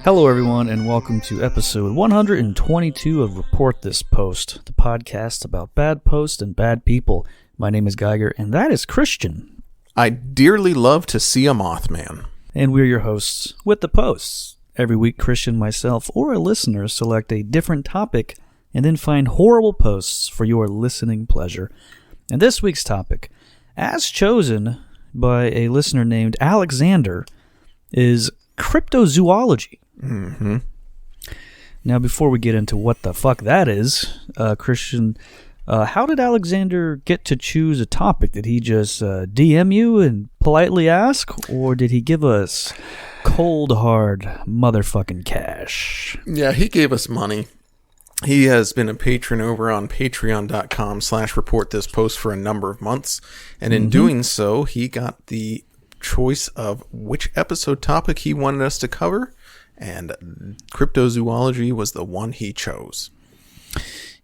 Hello, everyone, and welcome to episode 122 of Report This Post, the podcast about bad posts and bad people. My name is Geiger, and that is Christian. I dearly love to see a Mothman. And we're your hosts with the posts. Every week, Christian, myself, or a listener select a different topic and then find horrible posts for your listening pleasure. And this week's topic, as chosen by a listener named Alexander, is cryptozoology. Mm-hmm. Now, before we get into what the fuck that is, Christian, how did Alexander get to choose a topic? Did he just DM you and politely ask, or did he give us cold, hard motherfucking cash? Yeah, he gave us money. He has been a patron over on patreon.com/reportthispost for a number of months, and in doing so, he got the choice of which episode topic he wanted us to cover, and cryptozoology was the one he chose.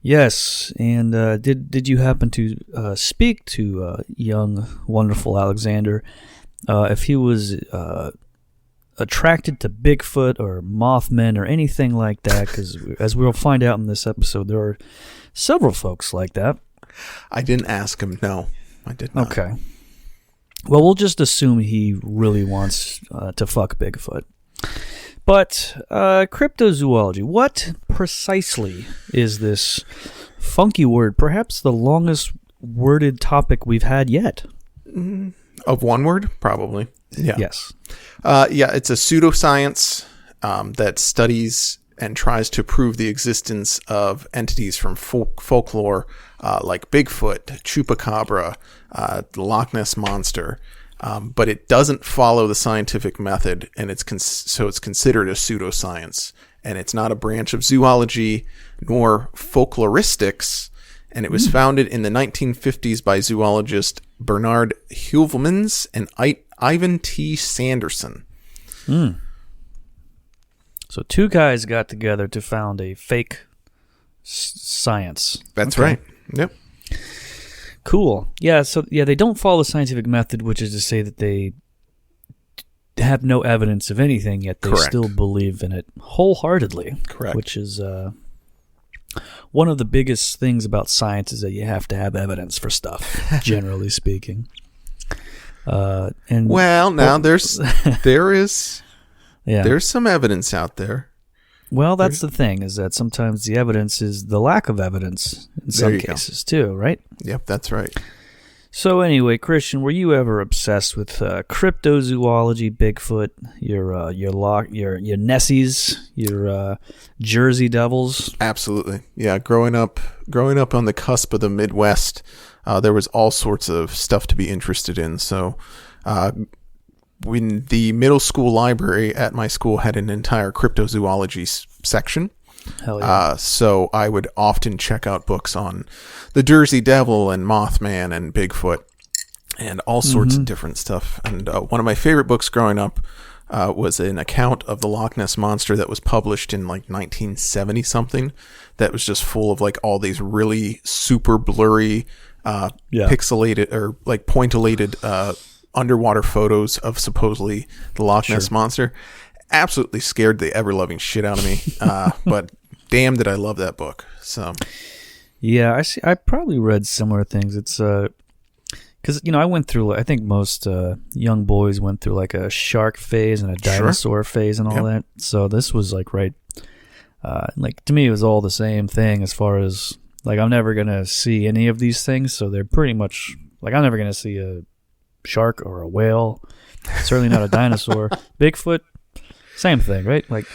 Yes, and did you happen to speak to young, wonderful Alexander if he was attracted to Bigfoot or Mothmen or anything like that? Because as we'll find out in this episode, there are several folks like that. I didn't ask him. No, I did not. Okay. Well, we'll just assume he really wants to fuck Bigfoot. But cryptozoology, what precisely is this funky word? Perhaps the longest worded topic we've had yet. Of one word? Probably. Yeah. Yes. It's a pseudoscience that studies and tries to prove the existence of entities from folklore like Bigfoot, Chupacabra, the Loch Ness Monster. But it doesn't follow the scientific method, and it's considered a pseudoscience. And it's not a branch of zoology nor folkloristics. And it was founded in the 1950s by zoologist Bernard Heuvelmans and Ivan T. Sanderson. So two guys got together to found a fake science. That's right. Yep. Cool. Yeah, they don't follow the scientific method, which is to say that they have no evidence of anything, yet they still believe in it wholeheartedly. Correct. Which is one of the biggest things about science is that you have to have evidence for stuff, generally speaking. There is there's some evidence out there. Well, that's the thing, is that sometimes the evidence is the lack of evidence in some cases too, right? Yep, that's right. So anyway, Christian, were you ever obsessed with cryptozoology, Bigfoot, your Nessies, your Jersey Devils? Absolutely. Yeah, growing up on the cusp of the Midwest, there was all sorts of stuff to be interested in. So, when the middle school library at my school had an entire cryptozoology section. Hell yeah. So I would often check out books on the Jersey Devil and Mothman and Bigfoot and all sorts of different stuff. And one of my favorite books growing up was an account of the Loch Ness Monster that was published in like 1970 something. That was just full of like all these really super blurry, pixelated or like pointillated underwater photos of supposedly the Loch Ness Monster. Absolutely scared the ever-loving shit out of me. But damn did I love that book. So yeah, I probably read similar things. It's because I went through, I think most young boys went through like a shark phase and a dinosaur phase and all that. So this was like like to me it was all the same thing as far as like I'm never gonna see any of these things. So they're pretty much like I'm never gonna see a shark or a whale, certainly not a dinosaur. Bigfoot, same thing, right? Like,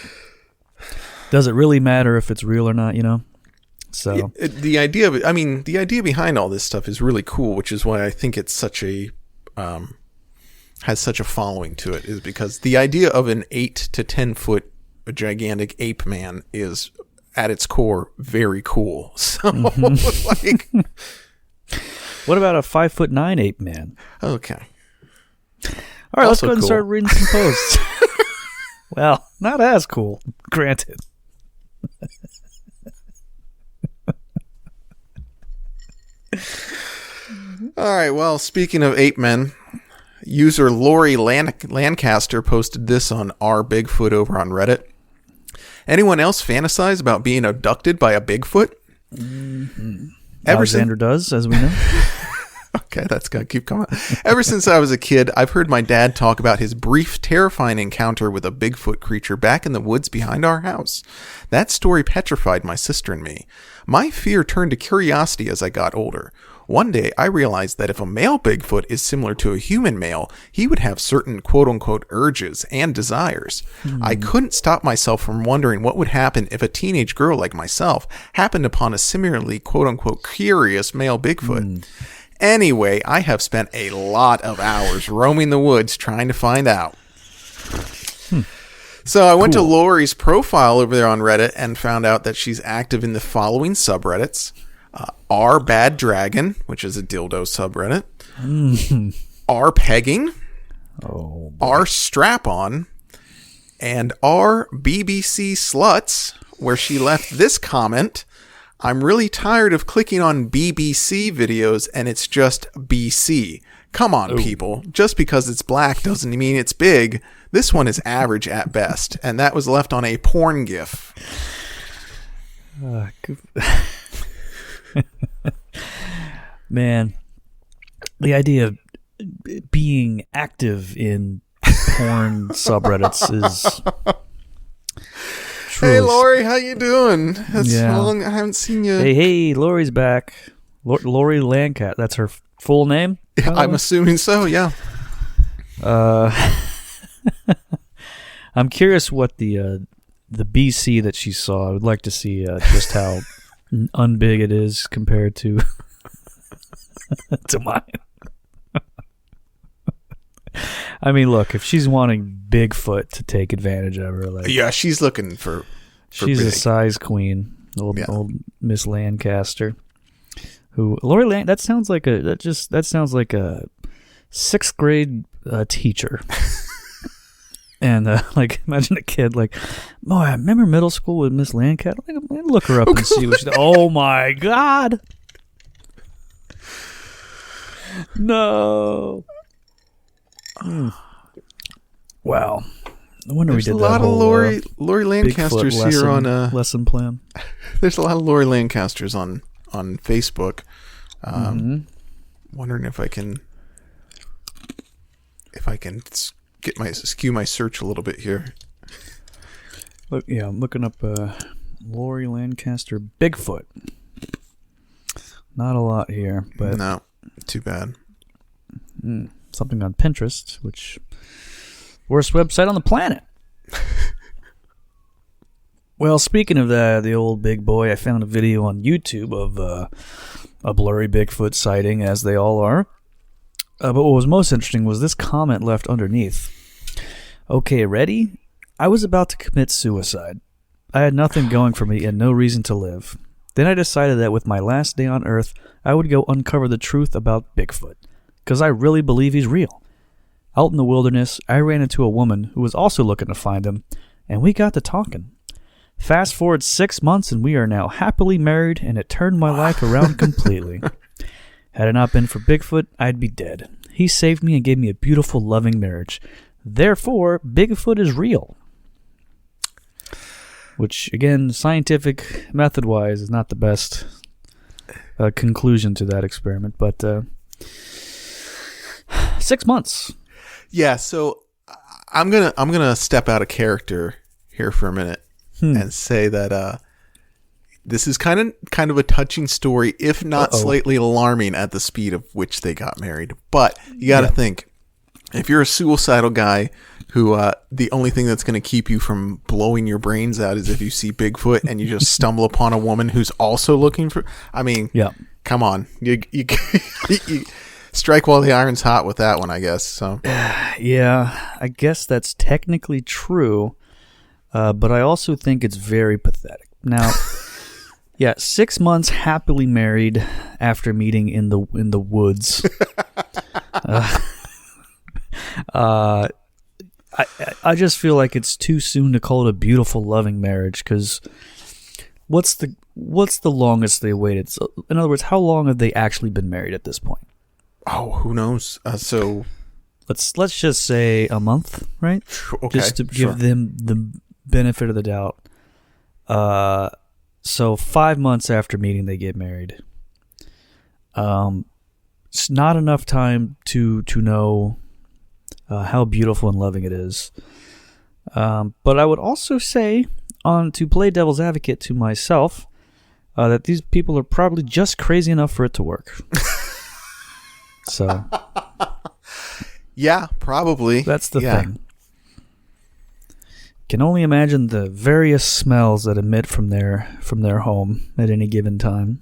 does it really matter if it's real or not, So the idea behind all this stuff is really cool, which is why I think it's such a has such a following to it, is because the idea of an 8 to 10 foot gigantic ape man is at its core very cool. So like what about a 5'9" ape man? Okay. All right, let's go ahead and start reading some posts. Well, not as cool, granted. All right, well, speaking of ape men, user Lori Lancaster posted this on our Bigfoot over on Reddit. Anyone else fantasize about being abducted by a Bigfoot? Mm-hmm. Alexander does, as we know. Okay, that's going to keep coming. Ever since I was a kid, I've heard my dad talk about his brief, terrifying encounter with a Bigfoot creature back in the woods behind our house. That story petrified my sister and me. My fear turned to curiosity as I got older. One day, I realized that if a male Bigfoot is similar to a human male, he would have certain quote-unquote urges and desires. I couldn't stop myself from wondering what would happen if a teenage girl like myself happened upon a similarly quote-unquote curious male Bigfoot. Anyway, I have spent a lot of hours roaming the woods trying to find out. So I went to Lori's profile over there on Reddit and found out that she's active in the following subreddits. R Bad Dragon, which is a dildo subreddit. R Pegging. R Strap On. And R BBC Sluts, where she left this comment. I'm really tired of clicking on BBC videos and it's just BC. Come on, people. Just because it's black doesn't mean it's big. This one is average at best. And that was left on a porn gif. Man, the idea of being active in porn subreddits is... Hey, Lori, how you doing? That's long. I haven't seen you. Hey, Lori's back. Lori Landcat. That's her full name? I'm assuming so, yeah. I'm curious what the BC that she saw. I would like to see just how unbig it is compared to to mine. I mean, look, if she's wanting Bigfoot to take advantage of her, like, yeah, she's looking for she's big. A size queen, old Miss Lancaster. Who Lori Land? That sounds like a sixth grade teacher. And like, imagine a kid like, oh, I remember middle school with Miss Lancaster. Look her up and see what she. Oh my God! No. Wow. No wonder we did that. There's a lot of Lori Lancasters here on lesson plan. There's a lot of Lori Lancasters on Facebook. Wondering if I can skew my search a little bit here. Look, yeah, I'm looking up Lori Lancaster Bigfoot. Not a lot here, but no, too bad. Something on Pinterest, which worst website on the planet. Well, speaking of the old big boy, I found a video on YouTube of a blurry Bigfoot sighting, as they all are. But what was most interesting was this comment left underneath. Okay, ready? I was about to commit suicide. I had nothing going for me and no reason to live. Then I decided that with my last day on Earth, I would go uncover the truth about Bigfoot. Because I really believe he's real. Out in the wilderness, I ran into a woman who was also looking to find him, and we got to talking. Fast forward 6 months, and we are now happily married, and it turned my life around completely. Had it not been for Bigfoot, I'd be dead. He saved me and gave me a beautiful, loving marriage. Therefore, Bigfoot is real. Which, again, scientific method-wise, is not the best conclusion to that experiment, but... 6 months. Yeah, so I'm gonna step out of character here for a minute and say that this is kind of a touching story, if not slightly alarming at the speed of which they got married. But you got to think, if you're a suicidal guy who the only thing that's going to keep you from blowing your brains out is if you see Bigfoot and you just stumble upon a woman who's also looking for. I mean, come on, you strike while the iron's hot with that one, I guess. So yeah, I guess that's technically true, but I also think it's very pathetic. Now, 6 months happily married after meeting in the woods. I just feel like it's too soon to call it a beautiful, loving marriage, because what's the longest they waited? So, in other words, how long have they actually been married at this point? Oh, who knows? So let's just say a month, right? Okay, just to give them the benefit of the doubt. So 5 months after meeting, they get married. It's not enough time to know how beautiful and loving it is. But I would also say, to play devil's advocate to myself, that these people are probably just crazy enough for it to work. So, yeah, probably. That's the thing. Can only imagine the various smells that emit from their home at any given time.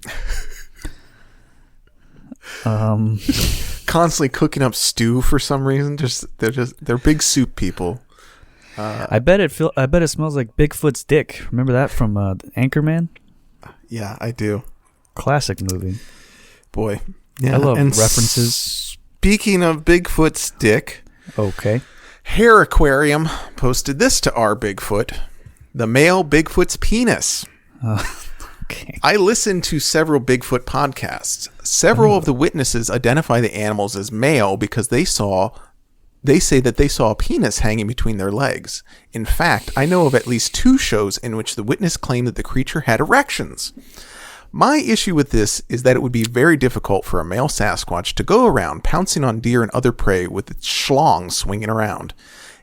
Constantly cooking up stew for some reason. They're big soup people. I bet it smells like Bigfoot's dick. Remember that from Anchorman? Yeah, I do. Classic movie. Boy, yeah. I love and references. Speaking of Bigfoot's dick, okay. Hair Aquarium posted this to our Bigfoot: the male Bigfoot's penis. Okay. I listened to several Bigfoot podcasts. Several of the witnesses identify the animals as male because they say that they saw a penis hanging between their legs. In fact, I know of at least 2 shows in which the witness claimed that the creature had erections. My issue with this is that it would be very difficult for a male Sasquatch to go around pouncing on deer and other prey with its schlong swinging around.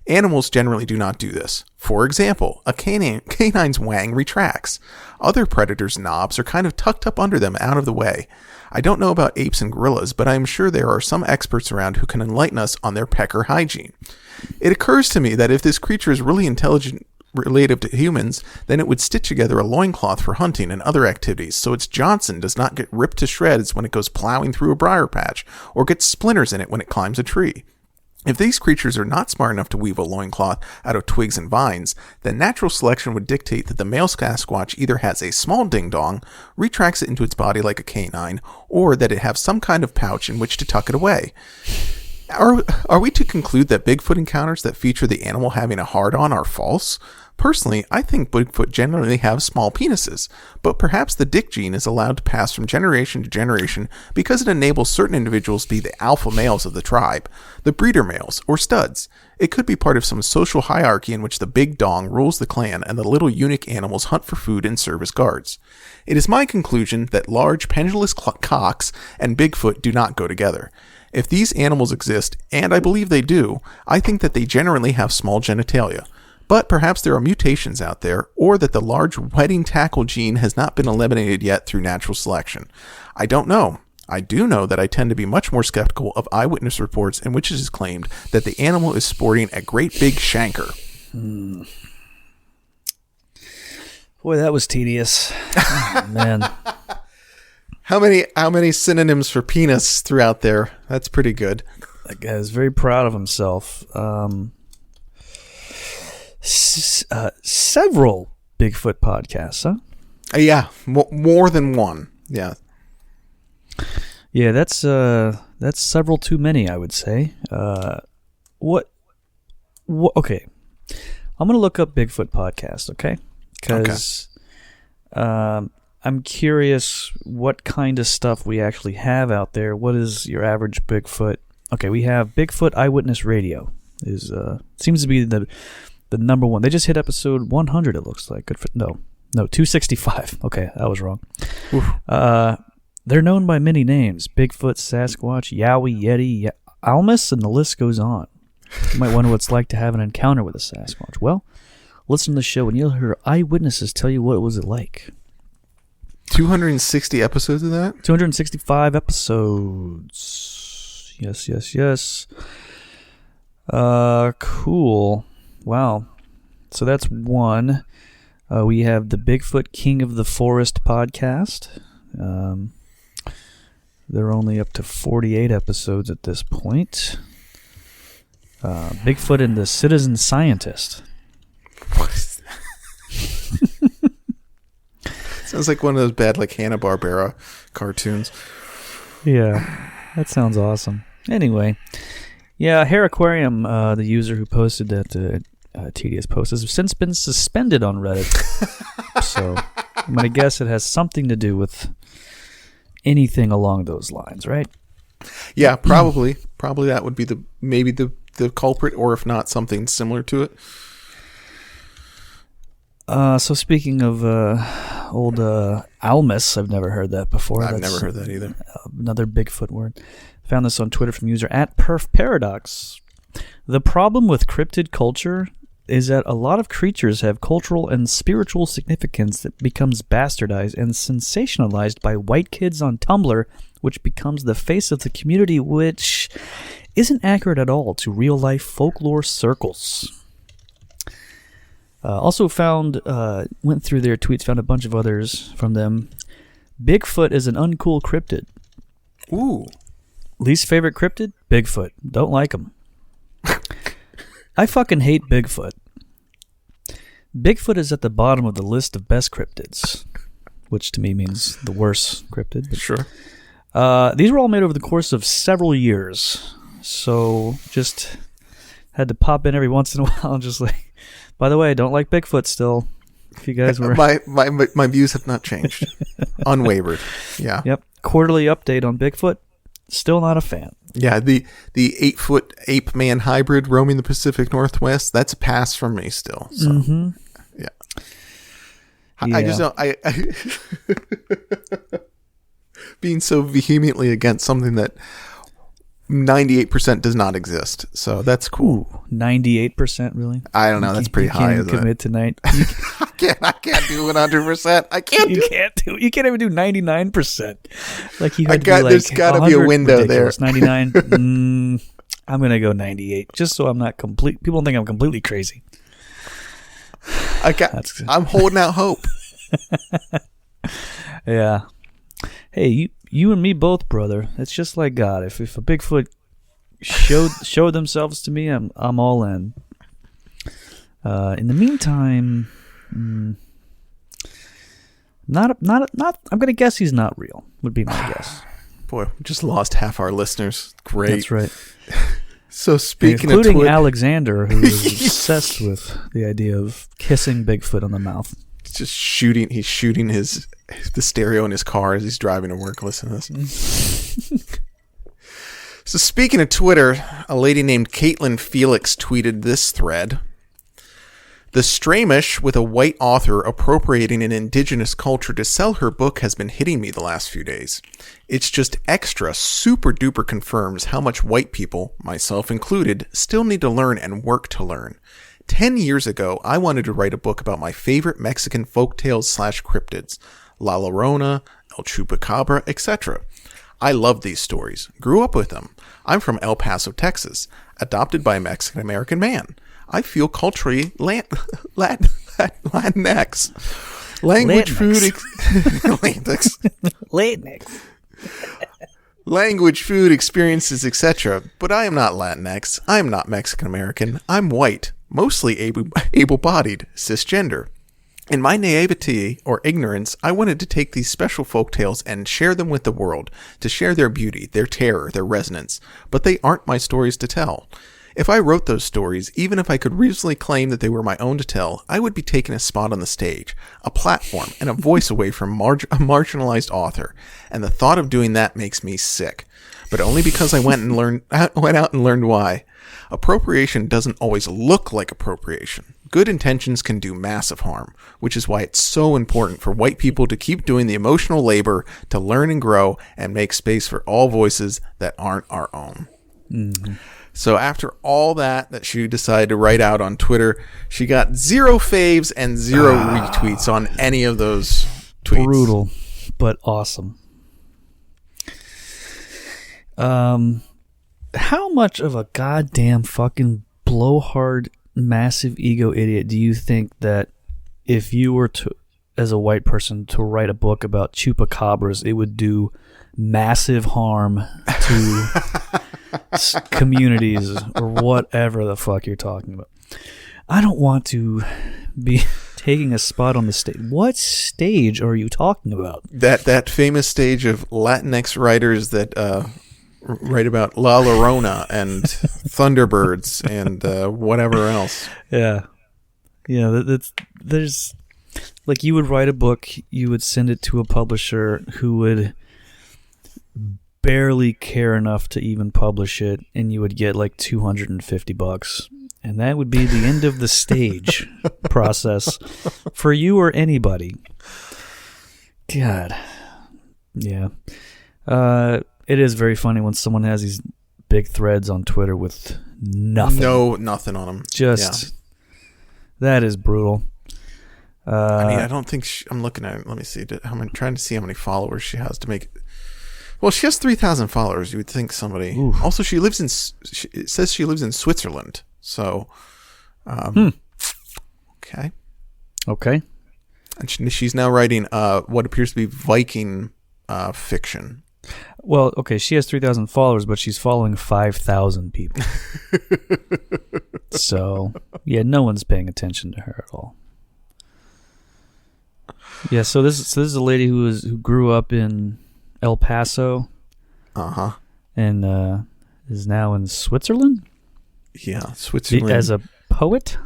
Animals generally do not do this. For example, a canine's wang retracts. Other predators' knobs are kind of tucked up under them out of the way. I don't know about apes and gorillas, but I am sure there are some experts around who can enlighten us on their pecker hygiene. It occurs to me that if this creature is really intelligent relative to humans, then it would stitch together a loincloth for hunting and other activities so its Johnson does not get ripped to shreds when it goes plowing through a briar patch or gets splinters in it when it climbs a tree. If these creatures are not smart enough to weave a loincloth out of twigs and vines, then natural selection would dictate that the male Sasquatch either has a small ding-dong, retracts it into its body like a canine, or that it have some kind of pouch in which to tuck it away. Are we to conclude that Bigfoot encounters that feature the animal having a hard-on are false? Personally, I think Bigfoot generally have small penises, but perhaps the dick gene is allowed to pass from generation to generation because it enables certain individuals to be the alpha males of the tribe, the breeder males, or studs. It could be part of some social hierarchy in which the big dong rules the clan and the little eunuch animals hunt for food and serve as guards. It is my conclusion that large pendulous cocks and Bigfoot do not go together. If these animals exist, and I believe they do, I think that they generally have small genitalia. But perhaps there are mutations out there, or that the large whetting tackle gene has not been eliminated yet through natural selection. I don't know. I do know that I tend to be much more skeptical of eyewitness reports in which it is claimed that the animal is sporting a great big shanker. Boy, that was tedious. Oh, man. How many synonyms for penis throughout there? That's pretty good. That guy is very proud of himself. Several Bigfoot podcasts, huh? Yeah, more than one. Yeah. Yeah, that's several too many, I would say. What? Okay, I'm gonna look up Bigfoot podcast, okay? Because I'm curious what kind of stuff we actually have out there. What is your average Bigfoot? Okay, we have Bigfoot Eyewitness Radio. Seems to be the number one. They just hit episode 100. It looks like. Good for no 265. Okay, I was wrong. They're known by many names: Bigfoot, Sasquatch, Yowie, Yeti, Almas, and the list goes on. You might wonder what it's like to have an encounter with a Sasquatch. Well, listen to the show and you'll hear eyewitnesses tell you what it was like. 260 episodes of that? 265 episodes. Yes. Cool. Wow. So that's one. We have the Bigfoot King of the Forest podcast. They're only up to 48 episodes at this point. Bigfoot and the Citizen Scientist. What is that? Sounds like one of those bad, like, Hanna-Barbera cartoons. Yeah, that sounds awesome. Anyway, yeah, Hair Aquarium, the user who posted that tedious post, has since been suspended on Reddit. So I'm going to guess it has something to do with anything along those lines, right? Yeah, probably. Probably that would be maybe the culprit, or if not, something similar to it. So speaking of old Almus, I've never heard that before. I've never heard that either. Another Bigfoot word. Found this on Twitter from user @perfparadox. The problem with cryptid culture is that a lot of creatures have cultural and spiritual significance that becomes bastardized and sensationalized by white kids on Tumblr, which becomes the face of the community, which isn't accurate at all to real-life folklore circles. Also went through their tweets, found a bunch of others from them. Bigfoot is an uncool cryptid. Ooh. Least favorite cryptid? Bigfoot. Don't like him. I fucking hate Bigfoot. Bigfoot is at the bottom of the list of best cryptids, which to me means the worst cryptid. But, sure. These were all made over the course of several years, so just had to pop in every once in a while and just like, by the way, I don't like Bigfoot still. If you guys were... my views have not changed. Unwavered. Yeah. Yep. Quarterly update on Bigfoot. Still not a fan. Yeah, the 8-foot ape-man hybrid roaming the Pacific Northwest, that's a pass from me still. So, yeah. I just don't... I being so vehemently against something that 98% does not exist. So that's cool. Ooh, 98%, really? I don't know. That's pretty high, isn't it? Commit tonight. I can't do 100%. You can't even do 99%. Like you there's got to be a window ridiculous. there. 99. I'm gonna go 98, just so I'm not complete. People don't think I'm completely crazy. I'm holding out hope. Yeah. Hey, you and me both, brother. It's just like God. If a Bigfoot showed themselves to me, I'm all in. In the meantime, not. I'm gonna guess he's not real. Would be my guess. Boy, we just lost half our listeners. Great. That's right. So speaking including of Alexander, who is obsessed with the idea of kissing Bigfoot on the mouth. He's shooting the stereo in his car as he's driving to work. Listen to this. So speaking of Twitter, a lady named Caitlin Felix tweeted this thread. The Stramish with a white author appropriating an indigenous culture to sell her book has been hitting me the last few days. It's just extra super duper confirms how much white people, myself included, still need to learn and work to learn. 10 years ago, I wanted to write a book about my favorite Mexican folktales / cryptids, La Llorona, El Chupacabra, etc. I love these stories, grew up with them. I'm from El Paso, Texas, adopted by a Mexican-American man. I feel culturally Latinx. Language, food, Latinx. Language, food, experiences, etc. But I am not Latinx. I am not Mexican-American. I'm white, mostly able-bodied, cisgender. In my naivety or ignorance, I wanted to take these special folktales and share them with the world, to share their beauty, their terror, their resonance. But they aren't my stories to tell. If I wrote those stories, even if I could reasonably claim that they were my own to tell, I would be taking a spot on the stage, a platform, and a voice away from a marginalized author. And the thought of doing that makes me sick. But only because I went out and learned why. Appropriation doesn't always look like appropriation. Good intentions can do massive harm, which is why it's so important for white people to keep doing the emotional labor to learn and grow and make space for all voices that aren't our own. Mm-hmm. So after all that she decided to write out on Twitter, she got 0 faves and 0 retweets on any of those tweets. Brutal, but awesome. How much of a goddamn fucking blowhard, massive ego idiot do you think that if you were to, as a white person, to write a book about chupacabras, it would do massive harm to communities or whatever the fuck you're talking about? I don't want to be taking a spot on the stage. What stage are you talking about? That famous stage of Latinx writers that write about La Llorona and Thunderbirds and whatever else. Yeah. There's like, you would write a book, you would send it to a publisher who would barely care enough to even publish it, and you would get like $250, And that would be the end of the stage process for you or anybody. God. Yeah. It is very funny when someone has these big threads on Twitter with nothing. Nothing on them. That is brutal. I don't think I'm looking at it. Let me see. I'm trying to see how many followers she has to make it. Well, she has 3,000 followers. You would think somebody. Oof. Also, she lives in. It says she lives in Switzerland. So, okay. And she's now writing what appears to be Viking fiction. Well, okay, she has 3,000 followers, but she's following 5,000 people. So, yeah, no one's paying attention to her at all. Yeah, so this is a lady who grew up in El Paso. And is now in Switzerland? Yeah, Switzerland. As a poet?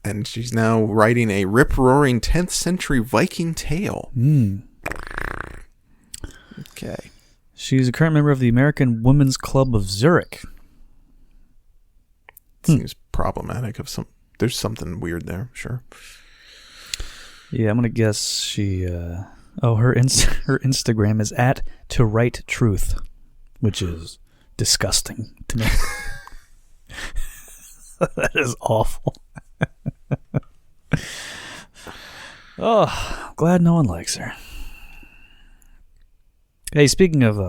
And she's now writing a rip-roaring 10th century Viking tale. Okay. She's a current member of the American Women's Club of Zurich. Seems problematic. There's something weird there, sure. Yeah, I'm going to guess she... her Instagram is @ToWriteTruth, which is disgusting to me. That is awful. Oh, glad no one likes her. Hey, speaking of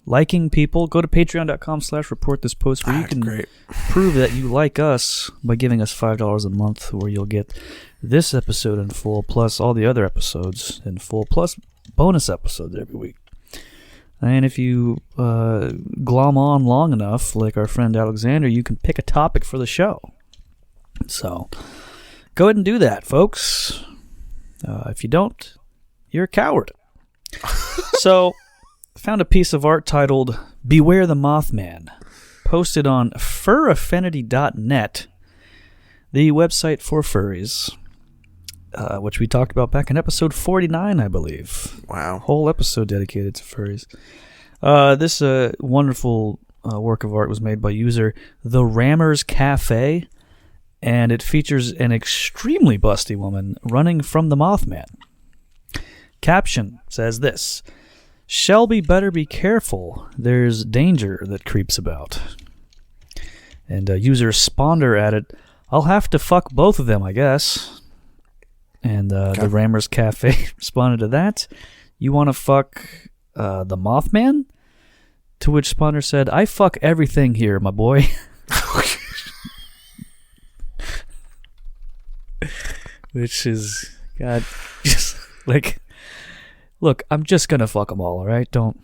liking people, go to patreon.com/reportthispost where you can prove that you like us by giving us $5 a month, where you'll get this episode in full, plus all the other episodes in full, plus bonus episodes every week. And if you glom on long enough, like our friend Alexander, you can pick a topic for the show. So go ahead and do that, folks. If you don't, you're a coward. So, found a piece of art titled Beware the Mothman, posted on furaffinity.net, the website for furries, which we talked about back in episode 49, I believe. Wow. Whole episode dedicated to furries. This wonderful work of art was made by user The Rammers Cafe, and it features an extremely busty woman running from the Mothman. Caption says this: Shelby better be careful. There's danger that creeps about. And user Sponder added, I'll have to fuck both of them, I guess. And the Rammers Cafe responded to that. You want to fuck the Mothman? To which Sponder said, I fuck everything here, my boy. Which is, God, just like, look, I'm just going to fuck them all, all right? No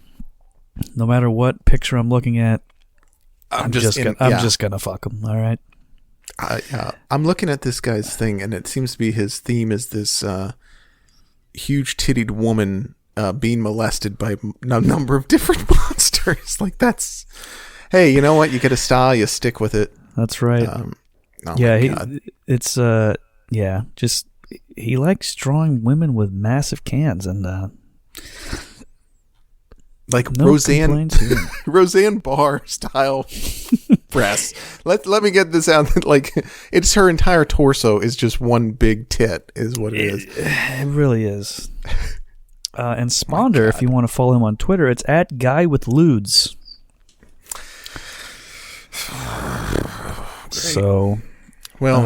matter what picture I'm looking at, I'm just going to fuck them, all right? I'm looking at this guy's thing, and it seems to be his theme is this huge-tittied woman being molested by a number of different monsters. Like, that's, hey, you know what? You get a style, you stick with it. That's right. Just he likes drawing women with massive cans and like no Roseanne Barr style breasts. Let me get this out. Like, it's her entire torso is just one big tit, is what it is. It really is. And Sponder, if you want to follow him on Twitter, it's @GuyWithLudes. So, well,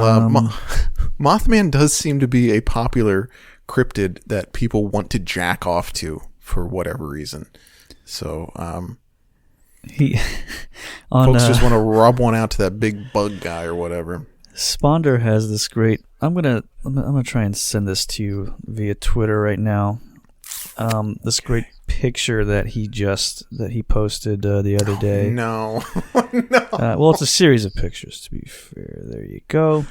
Mothman does seem to be a popular cryptid that people want to jack off to for whatever reason. So, folks just want to rub one out to that big bug guy or whatever. Sponder has this great. I'm gonna try and send this to you via Twitter right now. This great picture that he posted the other day. No. Well, it's a series of pictures, to be fair. There you go.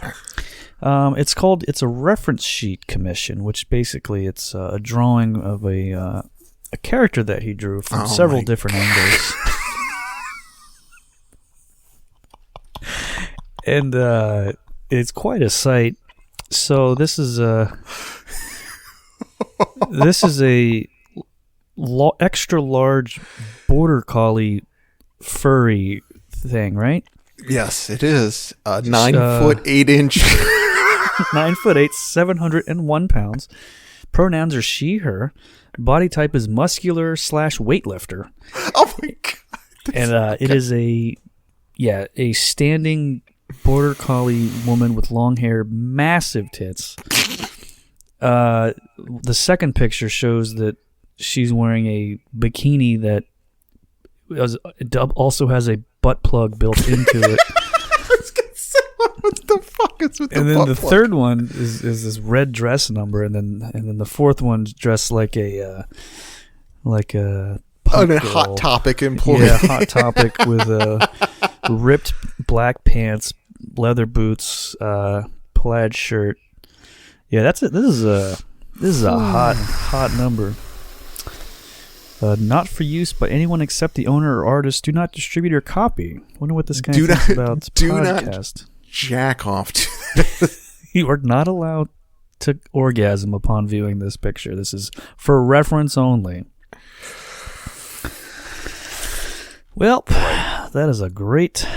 It's a reference sheet commission, which basically it's a drawing of a character that he drew from several different angles. And it's quite a sight. So this is a extra large border collie furry thing, right? Yes, it is. 9 foot 8 inch. 9 foot 8, 701 pounds. Pronouns are she, her. Body type is muscular / weightlifter. Oh my God. And it is a standing border collie woman with long hair, massive tits. The second picture shows that she's wearing a bikini that also has a butt plug built into it. I was gonna say, what the fuck is with the butt plug? And then the third one is this red dress number, and then the fourth one's dressed like a Hot Topic employee. Yeah, Hot Topic with ripped black pants, leather boots, plaid shirt. Yeah, that's it. This is a hot number. Not for use by anyone except the owner or artist. Do not distribute or copy. Wonder what this guy thinks about podcast. Not jack off to You are not allowed to orgasm upon viewing this picture. This is for reference only. Well, that is a great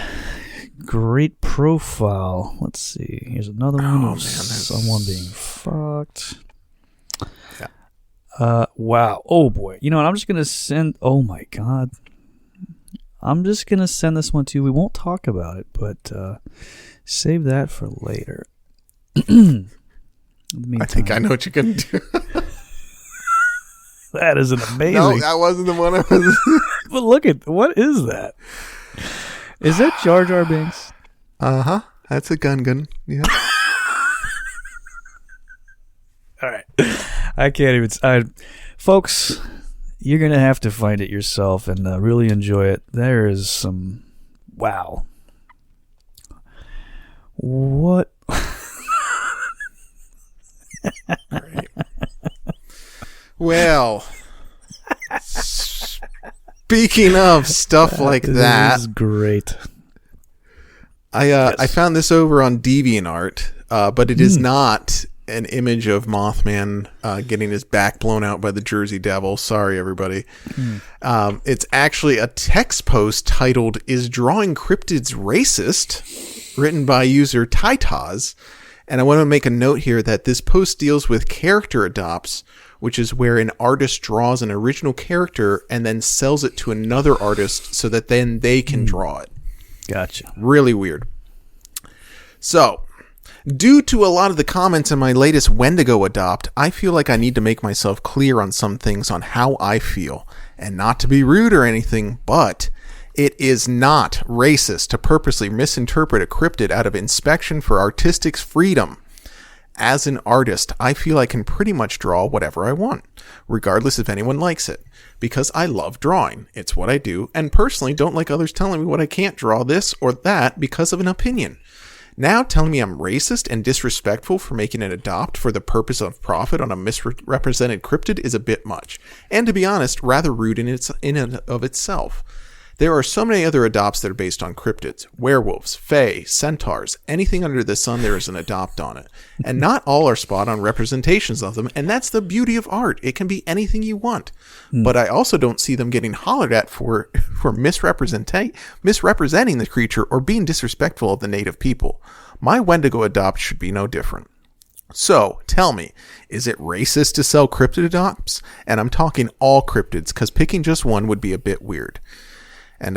profile. Let's see. Here's another one of someone being fucked. Yeah. Wow. Oh boy. You know what? I'm just gonna send. Oh my God. I'm just gonna send this one to you. We won't talk about it, but save that for later. I think I know what you're gonna do. That is an amazing. No, that wasn't the one I was. But look at what is that? Is that Jar Jar Binks? That's a gun. Yeah. All right. I can't even. Folks, you're gonna have to find it yourself and really enjoy it. There is some. Wow. What? Right. Well, speaking of stuff like that, is great. I found this over on DeviantArt, but it is not an image of Mothman getting his back blown out by the Jersey Devil. Sorry, everybody. It's actually a text post titled "Is Drawing Cryptids Racist?" written by user Titaz. And I want to make a note here that this post deals with character adopts, which is where an artist draws an original character and then sells it to another artist so that then they can draw it. Gotcha. Really weird. So, due to a lot of the comments in my latest Wendigo Adopt, I feel like I need to make myself clear on some things on how I feel. And not to be rude or anything, but it is not racist to purposely misinterpret a cryptid out of inspection for artistic freedom. As an artist, I feel I can pretty much draw whatever I want, regardless if anyone likes it, because I love drawing. It's what I do, and personally don't like others telling me what I can't draw this or that because of an opinion. Now telling me I'm racist and disrespectful for making an adopt for the purpose of profit on a misrepresented cryptid is a bit much, and to be honest, rather rude in and of itself. There are so many other adopts that are based on cryptids. Werewolves, fae, centaurs, anything under the sun there is an adopt on it. And not all are spot on representations of them, and that's the beauty of art. It can be anything you want. But I also don't see them getting hollered at for misrepresenting the creature or being disrespectful of the native people. My Wendigo adopt should be no different. So, tell me, is it racist to sell cryptid adopts? And I'm talking all cryptids, because picking just one would be a bit weird. And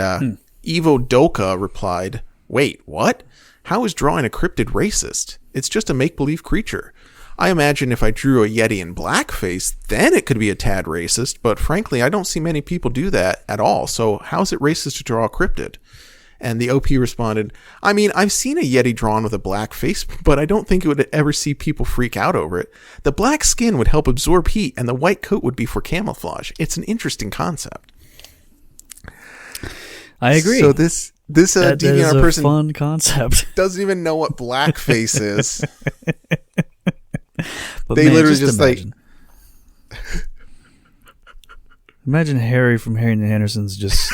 Evo Doka replied, "Wait, what? How is drawing a cryptid racist? It's just a make-believe creature. I imagine if I drew a Yeti in blackface, then it could be a tad racist, but frankly, I don't see many people do that at all, so how is it racist to draw a cryptid?" And the OP responded, "I mean, I've seen a Yeti drawn with a black face, but I don't think it would ever see people freak out over it. The black skin would help absorb heat, and the white coat would be for camouflage. It's an interesting concept." I agree. So this that is DeviantArt a person fun concept. doesn't even know what blackface is. But they man, literally just imagine. Imagine Harry from Harry and the Hendersons, just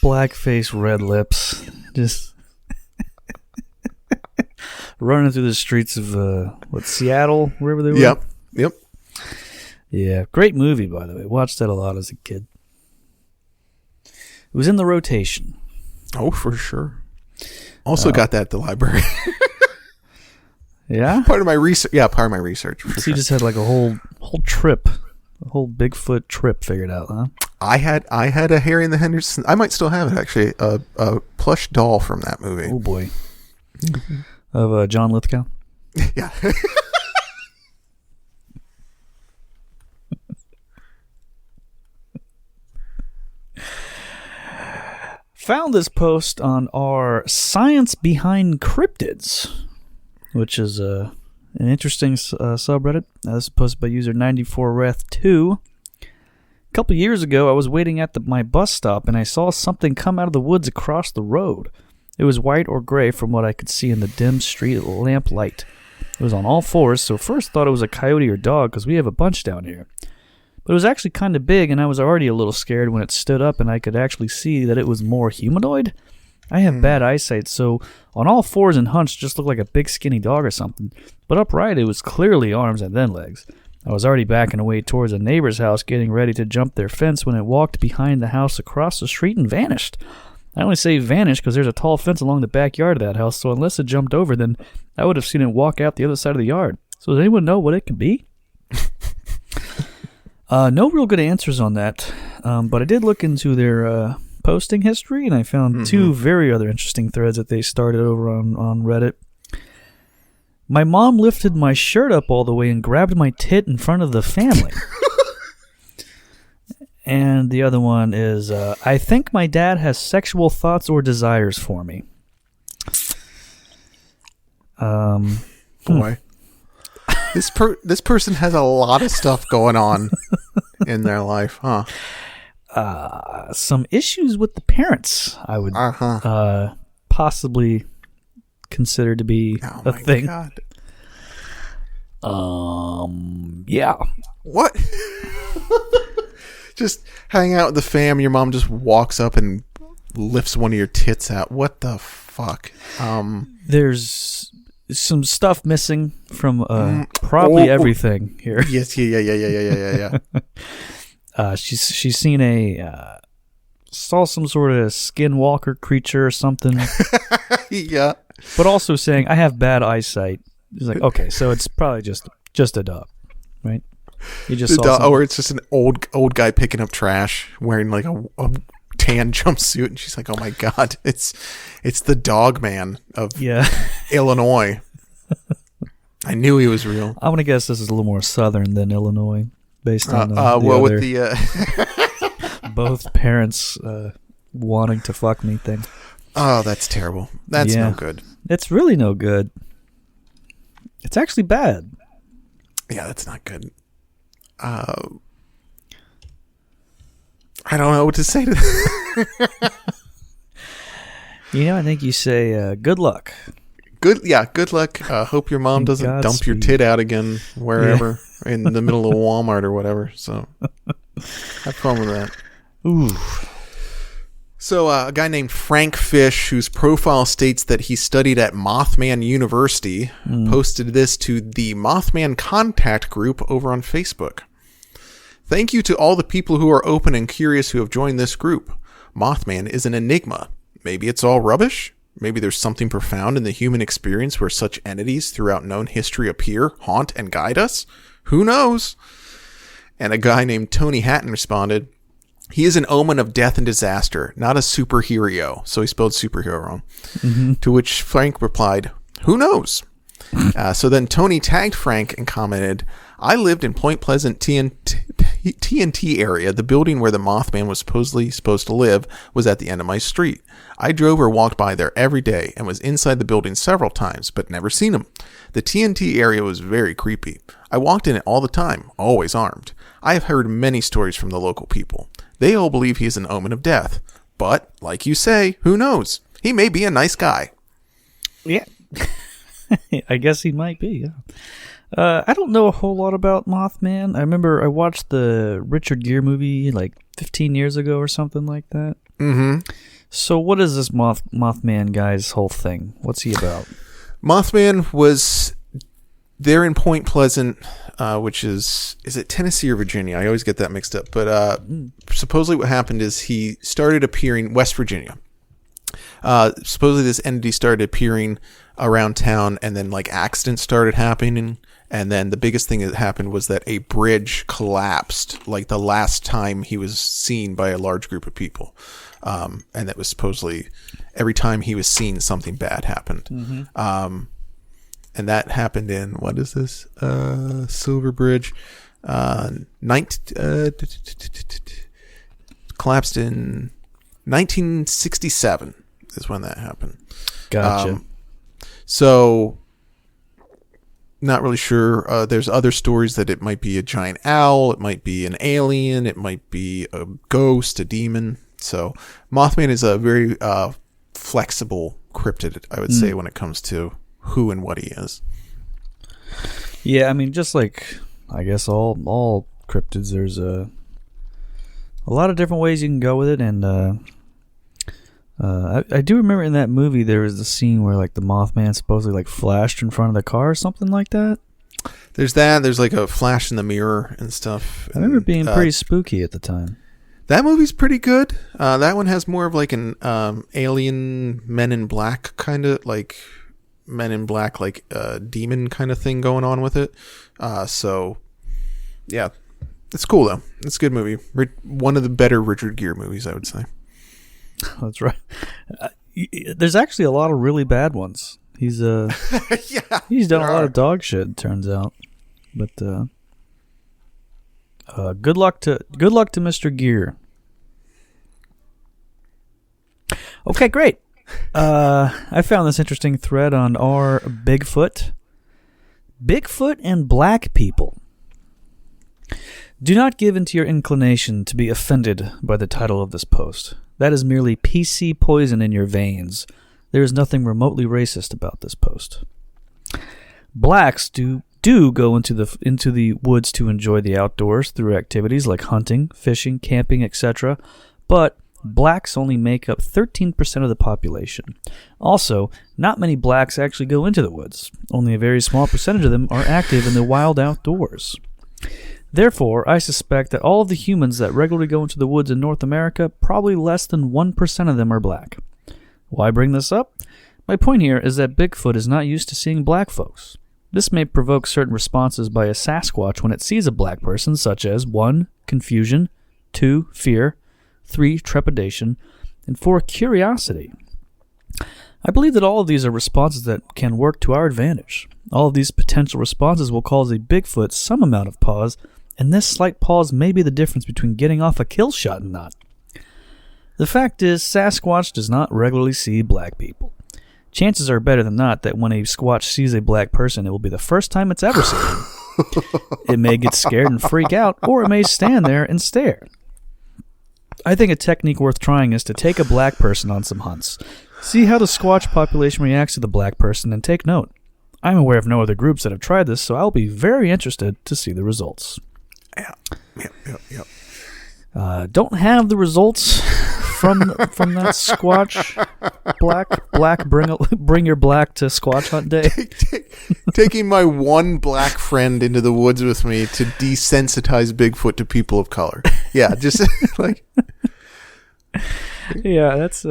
blackface, red lips, just running through the streets of Seattle, wherever they were. Yep. Yeah, great movie, by the way. Watched that a lot as a kid. It was in the rotation. Oh, for sure. Also got that at the library. Yeah? Part of my research. Yeah, part of my research. So you just had like a whole trip, a whole Bigfoot trip figured out, huh? I had a Harry and the Hendersons. I might still have it, actually. A plush doll from that movie. Oh, boy. Of John Lithgow? Yeah. Found this post on our Science Behind Cryptids, which is an interesting subreddit. This is posted by user 94reth2. A couple years ago, I was waiting at my bus stop, and I saw something come out of the woods across the road. It was white or gray from what I could see in the dim street lamp light. It was on all fours, so first thought it was a coyote or dog, because we have a bunch down here. But it was actually kind of big, and I was already a little scared when it stood up and I could actually see that it was more humanoid. I have bad eyesight, so on all fours and hunched just looked like a big skinny dog or something. But upright, it was clearly arms and then legs. I was already backing away towards a neighbor's house, getting ready to jump their fence when it walked behind the house across the street and vanished. I only say vanished because there's a tall fence along the backyard of that house, so unless it jumped over, then I would have seen it walk out the other side of the yard. So does anyone know what it could be? No real good answers on that, but I did look into their posting history, and I found two very other interesting threads that they started over on Reddit. My mom lifted my shirt up all the way and grabbed my tit in front of the family. And the other one is, I think my dad has sexual thoughts or desires for me. Boy. This person has a lot of stuff going on in their life, huh? Some issues with the parents, I would possibly consider to be a thing. God. Yeah. What? Just hang out with the fam. Your mom just walks up and lifts one of your tits out. What the fuck? There's some stuff missing from probably everything here. Yes, yeah. She's seen saw some sort of skinwalker creature or something. Yeah. But also saying, I have bad eyesight. It's like, okay, so it's probably just a dog, right? You just saw or it's just an old guy picking up trash wearing like a tan jumpsuit, and she's like, "Oh my god, it's the dog man of Illinois." I knew he was real. I'm gonna guess this is a little more southern than Illinois, based on with the both parents wanting to fuck me thing. Oh, that's terrible. That's no good. It's really no good. It's actually bad. Yeah, that's not good. I don't know what to say to that. I think you say, good luck. Good luck. Hope your mom doesn't dump your tit out again wherever in the middle of Walmart or whatever. So have fun with that. Ooh. So a guy named Frank Fish, whose profile states that he studied at Mothman University, posted this to the Mothman Contact Group over on Facebook. Thank you to all the people who are open and curious who have joined this group. Mothman is an enigma. Maybe it's all rubbish? Maybe there's something profound in the human experience where such entities throughout known history appear, haunt, and guide us? Who knows? And a guy named Tony Hatton responded, he is an omen of death and disaster, not a superhero. So he spelled superhero wrong. Mm-hmm. To which Frank replied, who knows? So then Tony tagged Frank and commented, I lived in Point Pleasant TNT area. The building where the Mothman was supposedly supposed to live was at the end of my street. I drove or walked by there every day and was inside the building several times, but never seen him. The TNT area was very creepy. I walked in it all the time, always armed. I have heard many stories from the local people. They all believe he is an omen of death. But, like you say, who knows? He may be a nice guy. Yeah. I guess he might be, yeah. I don't know a whole lot about Mothman. I remember I watched the Richard Gere movie like 15 years ago or something like that. Mm-hmm. So what is this Mothman guy's whole thing? What's he about? Mothman was there in Point Pleasant, which is it Tennessee or Virginia? I always get that mixed up. But supposedly what happened is he started appearing, West Virginia. Supposedly this entity started appearing around town, and then like accidents started happening. And then the biggest thing that happened was that a bridge collapsed, like the last time he was seen by a large group of people. And that was supposedly every time he was seen, something bad happened. Mm-hmm. And that happened in, what is this? Silver Bridge. Collapsed in 1967 is when that happened. Gotcha. So, not really sure. There's other stories that it might be a giant owl, it might be an alien, it might be a ghost, a demon. So, Mothman is a very flexible cryptid, I would say, when it comes to who and what he is. Yeah, I mean, just like, I guess all cryptids, there's a lot of different ways you can go with it, and I do remember in that movie there was the scene where like the Mothman supposedly like flashed in front of the car or something like that. There's that. There's like a flash in the mirror and stuff. I remember it being pretty spooky at the time. That movie's pretty good. That one has more of like an alien Men in Black kind of like Men in Black like demon kind of thing going on with it. So yeah, it's cool though. It's a good movie. One of the better Richard Gere movies, I would say. That's right. There's actually a lot of really bad ones. He's he's done a lot of dog shit, it turns out. But good luck to Mr. Gere. Okay, great. I found this interesting thread on our Bigfoot and black people. Do not give in to your inclination to be offended by the title of this post. That is merely PC poison in your veins. There is nothing remotely racist about this post. Blacks do go into the woods to enjoy the outdoors through activities like hunting, fishing, camping, etc., but blacks only make up 13% of the population. Also, not many blacks actually go into the woods. Only a very small percentage of them are active in the wild outdoors. Therefore, I suspect that all of the humans that regularly go into the woods in North America, probably less than 1% of them are black. Why bring this up? My point here is that Bigfoot is not used to seeing black folks. This may provoke certain responses by a Sasquatch when it sees a black person, such as 1. Confusion, 2. Fear, 3. Trepidation, and 4. Curiosity. I believe that all of these are responses that can work to our advantage. All of these potential responses will cause a Bigfoot some amount of pause, and this slight pause may be the difference between getting off a kill shot and not. The fact is, Sasquatch does not regularly see black people. Chances are better than not that when a Squatch sees a black person, it will be the first time it's ever seen him. It may get scared and freak out, or it may stand there and stare. I think a technique worth trying is to take a black person on some hunts. See how the Squatch population reacts to the black person, and take note. I'm aware of no other groups that have tried this, so I'll be very interested to see the results. Yep. Don't have the results from that Squatch black bring your black to Squatch hunt day. Taking my one black friend into the woods with me to desensitize Bigfoot to people of color. Yeah, just like. Yeah, that's.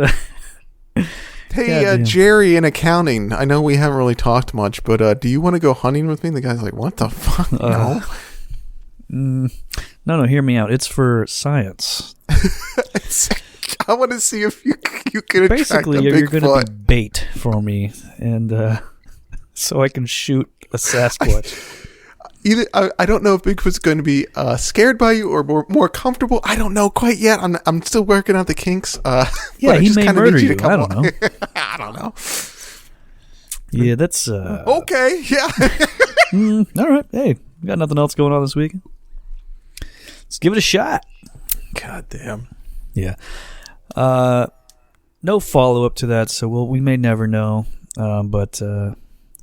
Hey, Jerry in accounting. I know we haven't really talked much, but do you want to go hunting with me? And the guy's like, "What the fuck? No." No, hear me out. It's for science. I want to see if you can attract Basically, you're going to be bait for me, and so I can shoot a Sasquatch. Either I don't know if Bigfoot's going to be scared by you or more comfortable. I don't know quite yet. I'm still working out the kinks. Yeah, he may murder you. I don't know. I don't know. Yeah, that's okay. Yeah. All right. Hey, got nothing else going on this weekend. Let's give it a shot. God damn. Yeah. No follow up to that, so we may never know. But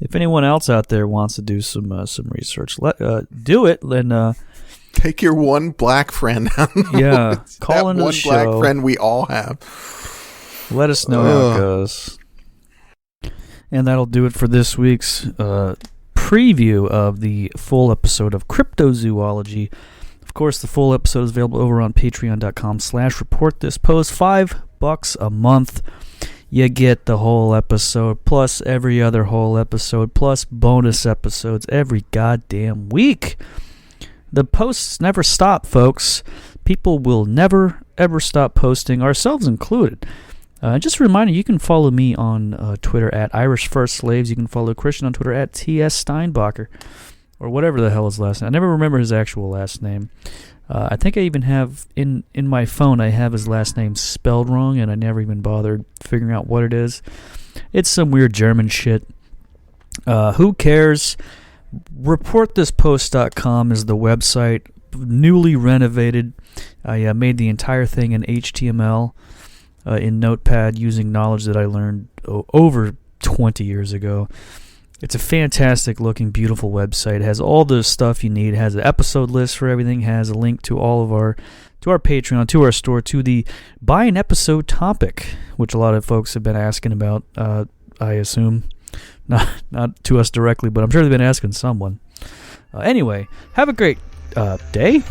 if anyone else out there wants to do some research, do it. Then take your one black friend. Yeah, call into the show. One black friend we all have. Let us know how it goes. And that'll do it for this week's preview of the full episode of Cryptozoology. Of course, the full episode is available over on patreon.com/reportthispost. $5 a month. you get the whole episode, plus every other whole episode, plus bonus episodes every goddamn week. The posts never stop, folks. People will never, ever stop posting, ourselves included. Just a reminder, you can follow me on Twitter at Irish First Slaves. You can follow Christian on Twitter at TS Steinbacher, or whatever the hell his last name. I never remember his actual last name. I think I even have, in my phone, I have his last name spelled wrong, and I never even bothered figuring out what it is. It's some weird German shit. Who cares? ReportThisPost.com is the website, newly renovated. I made the entire thing in HTML in Notepad using knowledge that I learned over 20 years ago. It's a fantastic looking, beautiful website. It has all the stuff you need. It has an episode list for everything. It has a link to all of our Patreon, to our store, to the buy an episode topic, which a lot of folks have been asking about, I assume. Not to us directly, but I'm sure they've been asking someone. Anyway, have a great day.